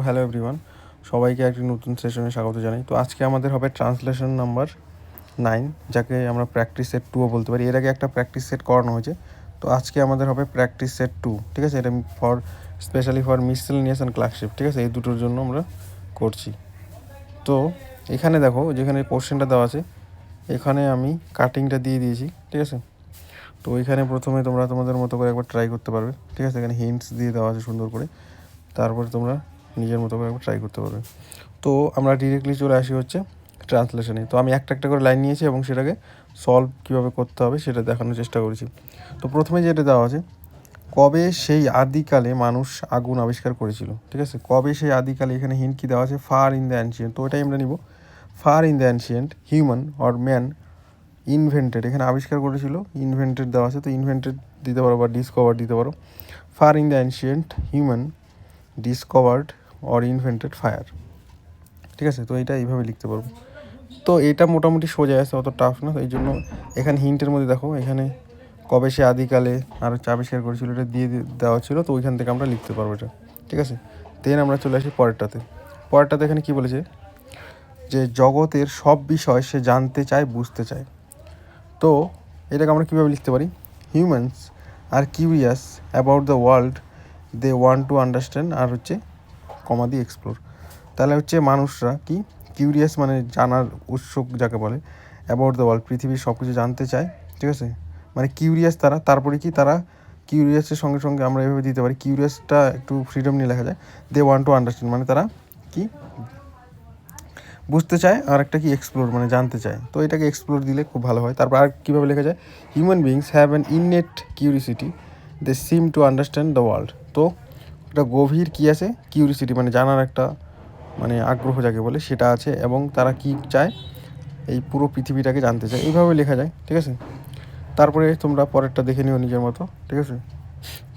Hello everyone, সবাইকে একটি নতুন সেশনে স্বাগত জানাই। তো আজকে আমাদের হবে ট্রান্সলেশন নাম্বার 9, যাকে আমরা প্র্যাকটিস সেট 2ও বলতে পারি। এর আগে একটা প্র্যাকটিস সেট করানো হয়েছে, তো আজকে আমাদের হবে প্র্যাকটিস সেট 2, ঠিক আছে। এটা specially for miscellaneous and clerkship, ঠিক আছে, এই দুটোর জন্য আমরা করছি। তো এখানে দেখো, যেখানে কোশ্চেনটা দেওয়া আছে এখানে আমি কাটিংটা দিয়ে দিয়েছি, ঠিক আছে। তো ওইখানে প্রথমে তোমরা তোমাদের মতো করে একবার ট্রাই করতে পারবে, ঠিক আছে। এখানে হিন্টস দিয়ে দেওয়া আছে সুন্দর করে, তারপরে তোমরা নিজের মতো করে একবার ট্রাই করতে পারবে। তো আমরা ডিরেক্টলি চলে আসি হচ্ছে ট্রান্সলেশনে। তো আমি একটা একটা করে লাইন নিয়েছি এবং সেটাকে সলভ কীভাবে করতে হবে সেটা দেখানোর চেষ্টা করেছি। তো প্রথমে যেটা দেওয়া আছে, কবে সেই আদিকালে মানুষ আগুন আবিষ্কার করেছিল, ঠিক আছে। কবে সেই আদিকালে, এখানে হিন্ট কী দেওয়া আছে, ফার ইন দ্য অ্যানশিয়েন্ট। তো ওটাই আমরা নিব, far in the ancient human or man invented. এখানে আবিষ্কার করেছিল, ইনভেন্টেড দেওয়া আছে, তো ইনভেন্টেড দিতে পারো বা ডিসকভার দিতে পারো। Far in the ancient human discovered or invented fire, ঠিক আছে। তো এইটা এইভাবে লিখতে পারবো। তো এটা মোটামুটি সোজা আছে, অত টাফ না। এই জন্য এখানে হিন্টের মধ্যে দেখো, এখানে কবে সে আদিকালে আর হচ্ছে আবিষ্কার করেছিল এটা দিয়ে দেওয়া ছিল, তো ওইখান থেকে আমরা লিখতে পারবো এটা, ঠিক আছে। দেন আমরা চলে আসি পরেরটাতে এখানে কি বলেছে, যে জগতের সব বিষয় সে জানতে চায়, বুঝতে চায়। তো এটাকে আমরা কীভাবে লিখতে পারি, humans are curious about the world, they want to understand, আর হচ্ছে কমা দিয়ে এক্সপ্লোর। তাহলে হচ্ছে মানুষরা কি, কিউরিয়াস মানে জানার উৎসুক যাকে বলে, অ্যাবাউট দ্য ওয়ার্ল্ড পৃথিবীর সব কিছু জানতে চায়, ঠিক আছে। মানে কিউরিয়াস তারা, তারপরে কি তারা কিউরিয়াসের সঙ্গে সঙ্গে আমরা এভাবে দিতে পারি, কিউরিয়াসটা একটু ফ্রিডম নিয়ে লেখা যায়, দে ওয়ান্ট টু আন্ডারস্ট্যান্ড মানে তারা কি বুঝতে চায়, আর একটা কি এক্সপ্লোর মানে জানতে চায়। তো এটাকে এক্সপ্লোর দিলে খুব ভালো হয়। তারপর আর কীভাবে লেখা যায়, human beings have an innate curiosity, they seem to understand the world. তো একটা গভীর কী আছে, কিউরিসিটি মানে জানার একটা মানে আগ্রহ যাকে বলে সেটা আছে, এবং তারা কি চায়, এই পুরো পৃথিবীটাকে জানতে চায়। এইভাবে লেখা যায়, ঠিক আছে। তারপরে তোমরা পরেরটা দেখে নিও নিজের মতো, ঠিক আছে।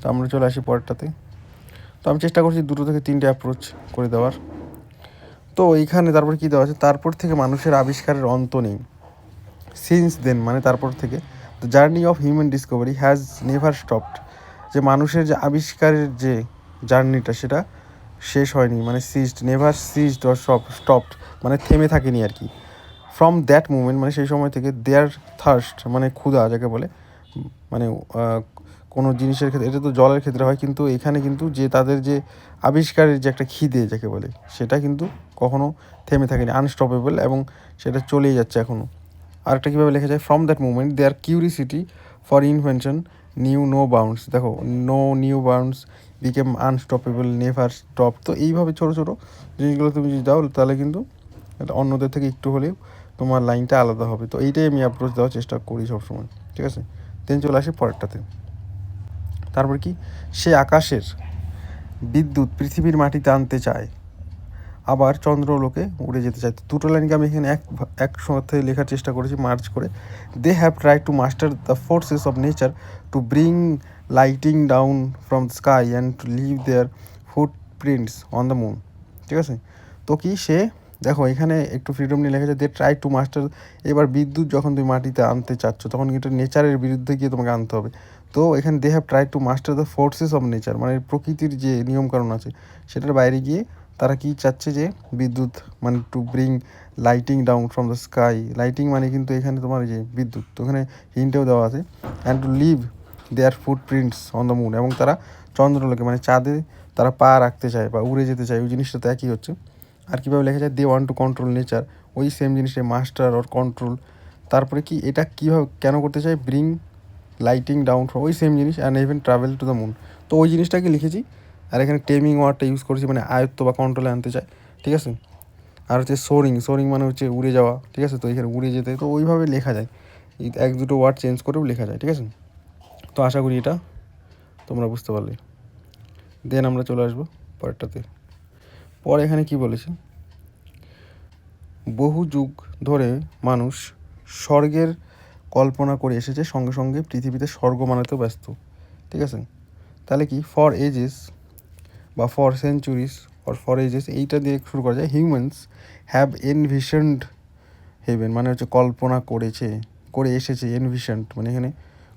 তো আমরা চলে আসি পরেরটাতে। তো আমি চেষ্টা করছি 2 থেকে 3টে অ্যাপ্রোচ করে দেওয়ার। তো এইখানে তারপর কী দেওয়া আছে, তারপর থেকে মানুষের আবিষ্কারের অন্ত নেই, সিন্স দেন মানে তারপর থেকে, the journey of human Discovery has never stopped. যে মানুষের যে আবিষ্কারের যে জার্নিটা সেটা শেষ হয়নি, মানে ceased, never ceased or stopped মানে থেমে থাকেনি আর কি। ফ্রম দ্যাট মুমেন্ট মানে সেই সময় থেকে, দেয়ার থার্স্ট মানে ক্ষুধা যাকে বলে, মানে কোনো জিনিসের ক্ষেত্রে, এটা তো জলের ক্ষেত্রে হয়, কিন্তু এখানে কিন্তু যে তাদের যে আবিষ্কারের যে একটা খিদে যাকে বলে সেটা কিন্তু কখনো থেমে থাকেনি, আনস্টপেবল, এবং সেটা চলেই যাচ্ছে এখনও। আরেকটা কীভাবে লেখা যায়, from that moment their curiosity for invention knew no bounds. দেখো, no new bounds became unstoppable, never stop. তো এইভাবে ছোটো ছোটো জিনিসগুলো তুমি যদি দাও তাহলে কিন্তু এটা অন্যদের থেকে একটু হলেও তোমার লাইনটা আলাদা হবে। তো এইটাই আমি অ্যাপ্রোচ দেওয়ার চেষ্টা করি সবসময়, ঠিক আছে। দেন চলে আসি পরেরটাতে। তারপর কি, সে আকাশের বিদ্যুৎ পৃথিবীর মাটিতে আনতে চায়, আবার চন্দ্রলোকে উড়ে যেতে চায়। তো দুটো লাইনকে আমি এখানে একসাথে লেখার চেষ্টা করেছি, মার্চ করে। They have try to master the forces of nature to bring lighting down from the sky and to leave their footprints on the moon, ঠিক আছে। তো কি সে, দেখো এখানে একটু ফ্রিডম নিয়ে লেখা যায়, দে ট্রাই টু মাস্টার। এবার বিদ্যুৎ যখন তুমি মাটিতে আনতে চাচ্ছ তখন কিন্তু নেচারের বিরুদ্ধে গিয়ে তোমাকে আনতে হবে। তো এখানে they have try to master the forces of nature মানে প্রকৃতির যে নিয়মকানুন আছে সেটার বাইরে গিয়ে তারা কি চাচ্ছে, যে বিদ্যুৎ মানে two bring lighting down from the sky, lighting মানে কিন্তু এখানে তোমার যে বিদ্যুৎ, তো ওখানে হিন্টেও দেওয়া আছে, and to leave their footprints on the moon, এবং তারা চন্দ্রলোকে মানে চাঁদে তারা পা রাখতে চায় বা উড়ে যেতে চায়, ওই জিনিসটা তো একই হচ্ছে। আর কীভাবে লেখা যায়, they want to control nature, ওই সেম জিনিসটা মাস্টার অর কন্ট্রোল। তারপরে কি এটা কীভাবে কেন করতে চায়, ব্রিং লাইটিং ডাউন ফ্রম, ওই সেম জিনিস, and even travel to the moon. তো ওই জিনিসটাকে লিখেছি, আর এখানে টেমিং ওয়ার্ডটা ইউজ করেছি মানে আয়ত্ত বা কন্ট্রোলে আনতে চায়, ঠিক আছে। আর হচ্ছে সোরিং মানে হচ্ছে উড়ে যাওয়া, ঠিক আছে। তো এখানে উড়ে যেতে, তো ওইভাবে লেখা যায়, এই 1-2 ওয়ার্ড চেঞ্জ করেও লেখা যায়, ঠিক আছে। তো আশা করি এটা তোমরা বুঝতে পারলে। দেন আমরা চলে আসবো পরেরটাতে। পরে এখানে কি বলেছে, বহু যুগ ধরে মানুষ স্বর্গের কল্পনা করে এসেছে, সঙ্গে সঙ্গে পৃথিবীতে স্বর্গ বানাতেও ব্যস্ত, ঠিক আছে। তাহলে কি, ফর এজেস বা for centuries or for edges এইটা দিয়ে শুরু করা যায়। হিউম্যানস হ্যাভ এনভিশনড হেভেন মানে হচ্ছে কল্পনা করে এসেছে, এনভিশনড মানে এখানে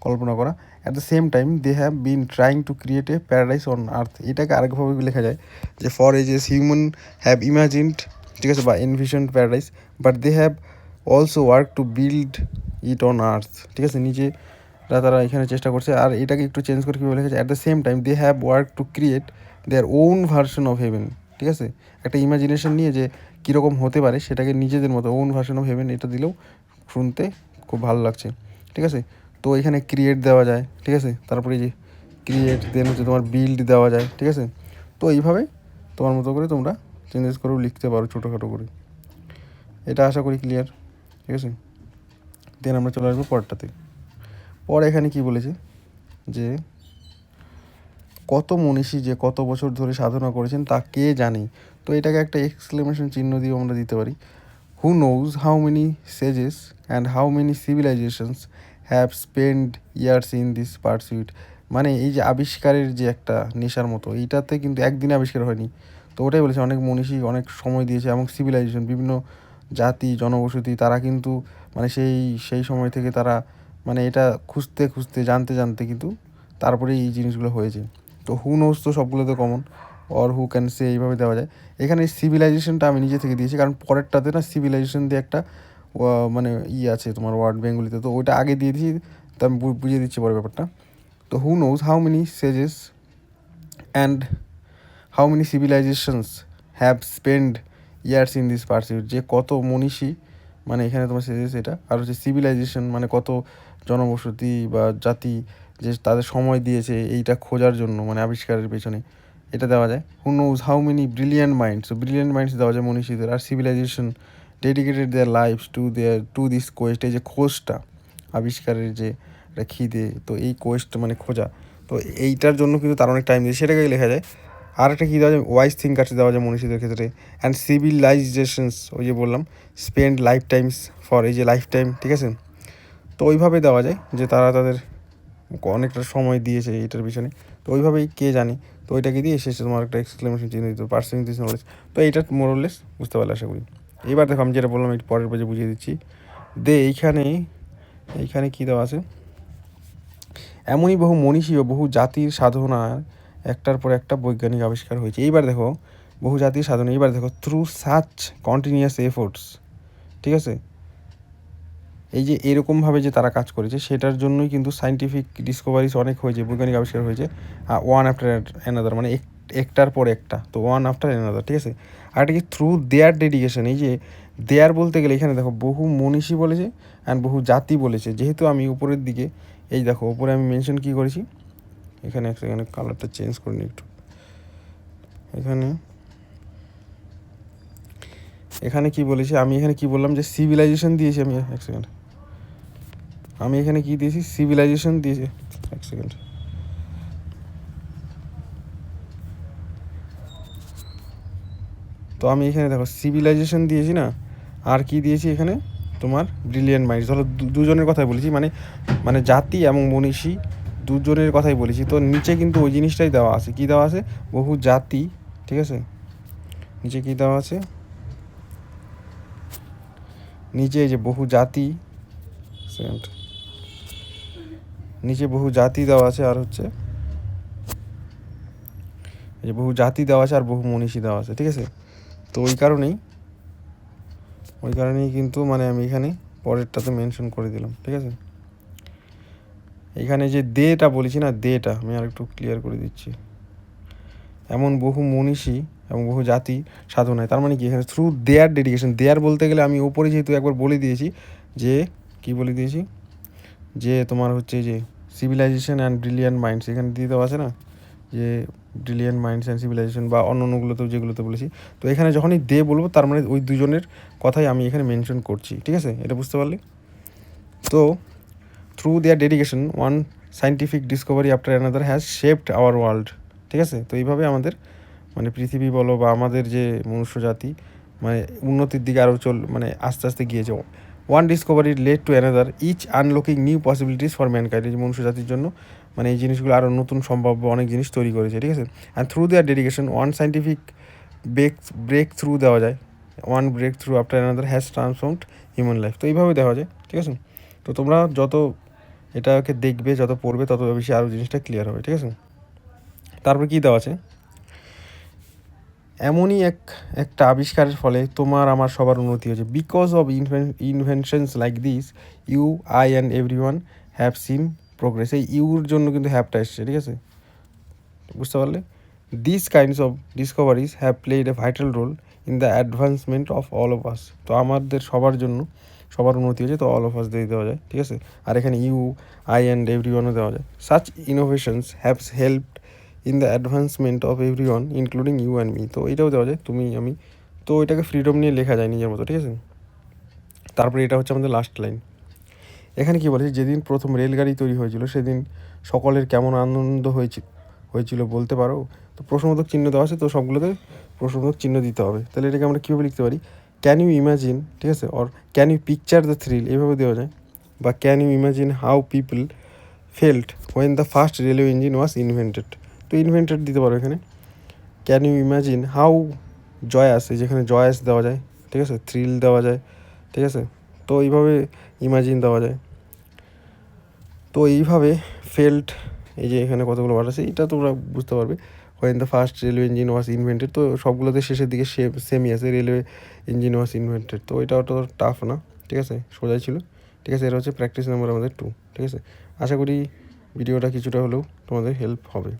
কল্পনা করা। At the same time they have been trying to create a paradise on earth. এটাকে আরেকভাবে লেখা যায় যে for ages human have imagined, ঠিক আছে, বা envisioned paradise, but they have also work to build it on earth, ঠিক আছে। নিজে তারা এখানে চেষ্টা করছে। আর এটাকে একটু চেঞ্জ করে কীভাবে লেখা যায়, at the same time they have work to create their own version of heaven, ঠিক আছে। একটা ইমাজিনেশন নিয়ে যে কীরকম হতে পারে সেটাকে নিজেদের মতো ওন ভার্সন অফ হেভেন, এটা দিলেও শুনতে খুব ভালো লাগছে, ঠিক আছে। তো এখানে ক্রিয়েট দেওয়া যায়, ঠিক আছে, তারপরে যে ক্রিয়েট দেন হচ্ছে তোমার বিল্ড দেওয়া যায়, ঠিক আছে। তো এইভাবে তোমার মতো করে তোমরা চেঞ্জেস করেও লিখতে পারো ছোটোখাটো করে। এটা আশা করি ক্লিয়ার, ঠিক আছে। দেন আমরা চলে আসবো পরেরটাতে। পরে এখানে কি বলেছে যে কত মনীষী যে কত বছর ধরে সাধনা করেছেন তা কে জানে। তো এটাকে একটা এক্সক্লেমেশন চিহ্ন দিয়ে আমরা দিতে পারি। Who knows how many sages and how many civilizations have spend years in this pursuit. মানে এই যে আবিষ্কারের যে একটা নেশার মতো, এইটাতে কিন্তু একদিনে আবিষ্কার হয়নি। তো ওটাই বলেছে অনেক মনীষী অনেক সময় দিয়েছে, এবং সিভিলাইজেশন বিভিন্ন জাতি জনবসতি তারা কিন্তু মানে সেই সময় থেকে তারা মানে এটা খুঁজতে খুঁজতে জানতে জানতে কিন্তু তারপরে এই জিনিসগুলো হয়েছে। তো হু নোজ তো সবগুলোতে common, or who can say এইভাবে দেওয়া যায়। এখানে সিভিলাইজেশনটা আমি নিজে থেকে দিয়েছি, কারণ পরেরটাতে না সিভিলাইজেশন দিয়ে একটা মানে আছে তোমার ওয়ার্ড বেঙ্গলিতে, তো ওইটা আগে দিয়ে দিয়েছি, তো আমি বুঝিয়ে দিচ্ছি পরে ব্যাপারটা। তো who knows how many sages and how many civilizations have spend years in this pursuit, যে কত মনীষী মানে এখানে তোমার সেজেস এটা, আর হচ্ছে সিভিলাইজেশন মানে কত জনবসতি বা জাতি যে তাদের সময় দিয়েছে এইটা খোঁজার জন্য মানে আবিষ্কারের পেছনে, এটা দেওয়া যায়। Who knows how many brilliant minds, brilliant minds দেওয়া যায় মনীষীদের। আর civilization dedicated their lives to this quest, এই যে খোঁজটা আবিষ্কারের যে একটা খিদে, তো এই কোয়েস্ট মানে খোঁজা, তো এইটার জন্য কিন্তু তার অনেক টাইম দিয়েছে, সেটাকে লেখা যায়। আর একটা কী দেওয়া যায়, ওয়াইজ থিঙ্কার্স দেওয়া যায় মনীষীদের ক্ষেত্রে। অ্যান্ড সিভিলাইজেশনস ওই যে বললাম স্পেন্ড লাইফ টাইমস ফর, এই যে লাইফ টাইম, ঠিক আছে। তো ওইভাবে দেওয়া যায় যে তারা তাদের অনেকটা সময় দিয়েছে এটার পিছনে, তো ওইভাবেই কে জানি। তো ওইটাকে দিয়ে শেষে তোমার একটা এক্সক্লেমেশন চিহ্ন দিত, পার্সিং দিস নলেজ। তো এইটা মোরলেস বুঝতে পারলে আশা করি। এবার দেখো আমি যেটা বললাম একটু পরের পেজে বুঝিয়ে দিচ্ছি। এইখানে কী দেওয়া আছে, এমনই বহু মনীষী ও বহু জাতির সাধনার একটার পর একটা বৈজ্ঞানিক আবিষ্কার হয়েছে। এইবার দেখো বহু জাতির সাধনা, এইবার দেখো থ্রু সাচ কন্টিনিউয়াস এফোর্টস, ঠিক আছে। এই যে এরকমভাবে যে তারা কাজ করেছে সেটার জন্যই কিন্তু সায়েন্টিফিক ডিসকভারিজ অনেক হয়েছে, বৈজ্ঞানিক আবিষ্কার হয়েছে। ওয়ান আফটার অ্যানাদার, মানে একটার পর একটা, তো ওয়ান আফটার অ্যানাদার, ঠিক আছে। আর এটা কি থ্রু দেয়ার ডেডিকেশন, এই যে দেয়ার বলতে গেলে এখানে দেখো বহু মনীষী বলেছে অ্যান্ড বহু জাতি বলেছে। যেহেতু আমি উপরের দিকে এই দেখো উপরে আমি মেনশন কী করেছি, এখানে কালারটা চেঞ্জ করে নিই একটু। এখানে কি বলেছি আমি, এখানে কি বললাম যে সিভিলাইজেশন দিয়েছি আমি, এক সেকেন্ড, আমি এখানে কি দিয়েছি সিভিলাইজেশন দিয়েছি, এক সেকেন্ড। তো আমি এখানে দেখো সিভিলাইজেশন দিয়েছি না, আর কি দিয়েছি এখানে তোমার ব্রিলিয়ান্ট মাইন্ডস। ধরো দুজনের কথাই বলেছি, মানে জাতি এবং মনীষী দুজনের কথাই বলেছি। তো নিচে কিন্তু ওই জিনিসটাই দেওয়া আছে, কি দেওয়া আছে, বহু জাতি, ঠিক আছে। নিচে কি দেওয়া আছে, নিচে এই যে বহু জাতি, সেকেন্ড, নিচে বহু জাতি দেওয়া আছে, আর হচ্ছে এই যে বহু জাতি দেওয়া আছে আর বহু মনীষী দেওয়া আছে, ঠিক আছে। তো ওই কারণেই কিন্তু মানে আমি এখানে পরেরটাতে মেনশন করে দিলাম, ঠিক আছে। এখানে যে দেটা বলেছি না, দেটা আমি আর একটু ক্লিয়ার করে দিচ্ছি। এমন বহু মনীষী এবং বহু জাতি সাধনায়, তার মানে কি এখানে থ্রু দেয়ার ডেডিকেশন, দেয়ার বলতে গেলে আমি উপরে যেহেতু একবার বলে দিয়েছি যে কি বলে দিয়েছি যে তোমার হচ্ছে যে সিভিলাইজেশন অ্যান্ড ব্রিলিয়ান্ট মাইন্ডস, এখানে দিয়ে দেওয়া আছে না যে ব্রিলিয়ান্ট মাইন্ডস অ্যান্ড সিভিলাইজেশন, বা অন্যগুলোতেও যেগুলোতে বলেছি। তো এখানে যখনই দে বলবো তার মানে ওই দুজনের কথাই আমি এখানে মেনশন করছি, ঠিক আছে, এটা বুঝতে পারলে। তো through their dedication one scientific Discovery after another has shaped our world, ঠিক আছে। তো এইভাবে আমাদের মানে পৃথিবী বলো বা আমাদের যে মনুষ্য জাতি মানে উন্নতির দিকে আরও মানে আস্তে আস্তে গিয়েছে। One discovery led to another each unlocking new possibilities for mankind, এই যে মনুষ্য জাতির জন্য মানে এই জিনিসগুলো আরও নতুন সম্ভাব্য অনেক জিনিস তৈরি করেছে, ঠিক আছে। And through their dedication one scientific breakthrough দেওয়া যায়, one breakthrough after another has transformed human life. তো এইভাবে দেওয়া যায়, ঠিক আছে। তো তোমরা যত এটাকে দেখবে, যত পড়বে তত বেশি আরও জিনিসটা ক্লিয়ার হবে, ঠিক আছে। তারপর কী দেওয়া আছে, এমনই একটা আবিষ্কারের ফলে তোমার আমার সবার উন্নতি হয়েছে। Because of inventions like this you I and every one have seen progress. এই ইউর জন্য কিন্তু হ্যাভটা এসছে, ঠিক আছে, বুঝতে পারলে। This kinds of discoveries have played a vital role in the advancement of all of us. তো আমাদের সবার জন্য সবার উন্নতি হয়েছে, তো অল অফ আস দিয়ে দেওয়া যায়, ঠিক আছে। আর এখানে ইউ আই অ্যান্ড এভরি ওয়ানও দেওয়া যায়। Such innovations have helped in the advancement of every one including you and me. তো এটাও দেওয়া যায়, তুমি আমি। তো এটাকে ফ্রিডম নিয়ে লেখা যায় নিজের মতো, ঠিক আছে। তারপরে এটা হচ্ছে আমাদের লাস্ট লাইন। এখানে কী বলেছে, যেদিন প্রথম রেলগাড়ি তৈরি হয়েছিল সেদিন সকলের কেমন আনন্দ হয়েছিল বলতে পারো। তো প্রশ্নবোধক চিহ্ন দেওয়া আছে, তো সবগুলোতে প্রশ্নবোধক চিহ্ন দিতে হবে। তাহলে এটাকে আমরা কীভাবে লিখতে পারি, ক্যান ইউ ইমাজিন, ঠিক আছে, or can you picture the thrill, এভাবে দেওয়া যায়। বা can you imagine how people felt when the first railway engine was invented. তো ইনভেন্টেড দিতে পারো এখানে। Can you imagine how joyous, এই যেখানে জয়াস দেওয়া যায়, ঠিক আছে, থ্রিল দেওয়া যায়, ঠিক আছে। তো এইভাবে ইমাজিন দেওয়া যায়। তো এইভাবে ফেল্ট, এই যে এখানে কতগুলো ওয়ার্ড আছে, এটা তোমরা বুঝতে পারবে। When the first railway engine was invented, তো সবগুলোতে শেষের দিকে সেমই আছে, রেলওয়ে ইঞ্জিন ওয়াজ ইনভেন্টেড। তো এটা অত টাফ না, ঠিক আছে, সোজাই ছিল, ঠিক আছে। এটা হচ্ছে প্র্যাকটিস নাম্বার আমাদের 2, ঠিক আছে। আশা করি ভিডিওটা কিছুটা হলেও তোমাদের হেল্প হবে।